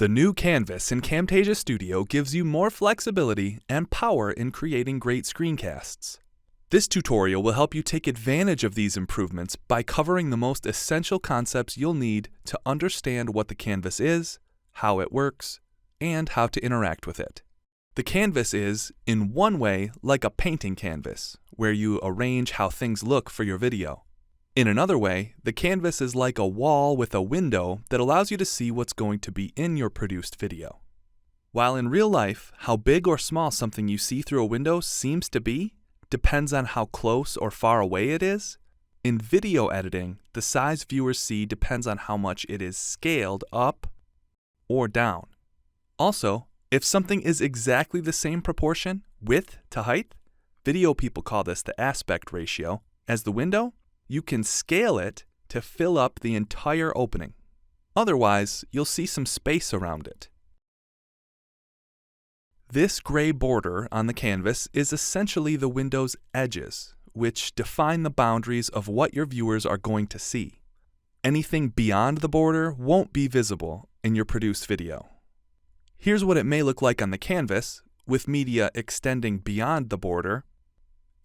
The new canvas in Camtasia Studio gives you more flexibility and power in creating great screencasts. This tutorial will help you take advantage of these improvements by covering the most essential concepts you'll need to understand what the canvas is, how it works, and how to interact with it. The canvas is, in one way, like a painting canvas, where you arrange how things look for your video. In another way, the canvas is like a wall with a window that allows you to see what's going to be in your produced video. While in real life, how big or small something you see through a window seems to be depends on how close or far away it is, in video editing, the size viewers see depends on how much it is scaled up or down. Also, if something is exactly the same proportion, width to height, video people call this the aspect ratio, as the window, you can scale it to fill up the entire opening. Otherwise, you'll see some space around it. This gray border on the canvas is essentially the window's edges, which define the boundaries of what your viewers are going to see. Anything beyond the border won't be visible in your produced video. Here's what it may look like on the canvas, with media extending beyond the border,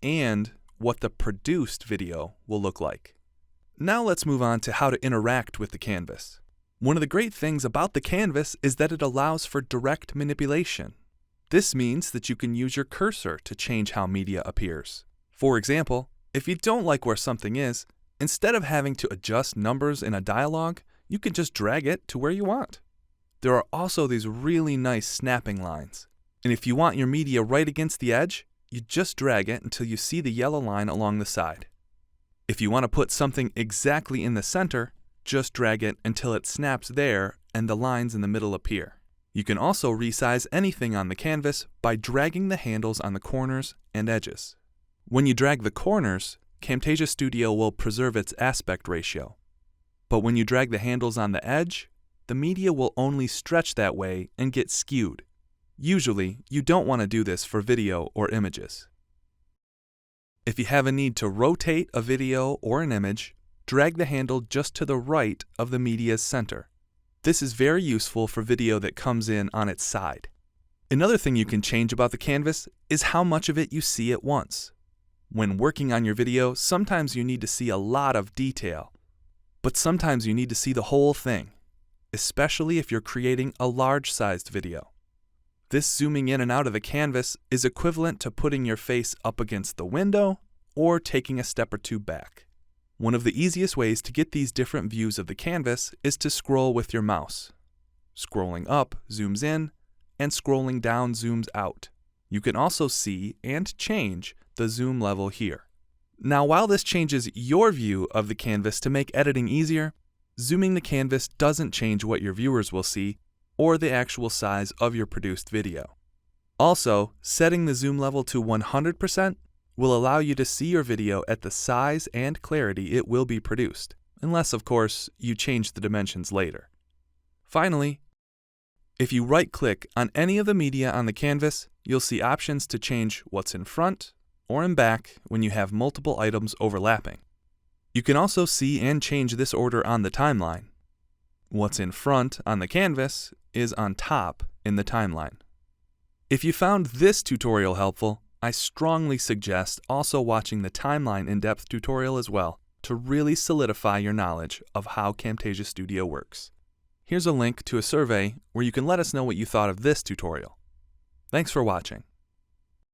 and what the produced video will look like. Now let's move on to how to interact with the canvas. One of the great things about the canvas is that it allows for direct manipulation. This means that you can use your cursor to change how media appears. For example, if you don't like where something is, instead of having to adjust numbers in a dialogue, you can just drag it to where you want. There are also these really nice snapping lines. And if you want your media right against the edge, you just drag it until you see the yellow line along the side. If you want to put something exactly in the center, just drag it until it snaps there and the lines in the middle appear. You can also resize anything on the canvas by dragging the handles on the corners and edges. When you drag the corners, Camtasia Studio will preserve its aspect ratio. But when you drag the handles on the edge, the media will only stretch that way and get skewed. Usually, you don't want to do this for video or images. If you have a need to rotate a video or an image, drag the handle just to the right of the media's center. This is very useful for video that comes in on its side. Another thing you can change about the canvas is how much of it you see at once. When working on your video, sometimes you need to see a lot of detail, but sometimes you need to see the whole thing, especially if you're creating a large-sized video. This zooming in and out of the canvas is equivalent to putting your face up against the window or taking a step or two back. One of the easiest ways to get these different views of the canvas is to scroll with your mouse. Scrolling up zooms in, and scrolling down zooms out. You can also see and change the zoom level here. Now, while this changes your view of the canvas to make editing easier, zooming the canvas doesn't change what your viewers will see or the actual size of your produced video. Also, setting the zoom level to 100% will allow you to see your video at the size and clarity it will be produced, unless, of course, you change the dimensions later. Finally, if you right-click on any of the media on the canvas, you'll see options to change what's in front or in back when you have multiple items overlapping. You can also see and change this order on the timeline. What's in front on the canvas is on top in the timeline. If you found this tutorial helpful, I strongly suggest also watching the timeline in-depth tutorial as well to really solidify your knowledge of how Camtasia Studio works. Here's a link to a survey where you can let us know what you thought of this tutorial. Thanks for watching.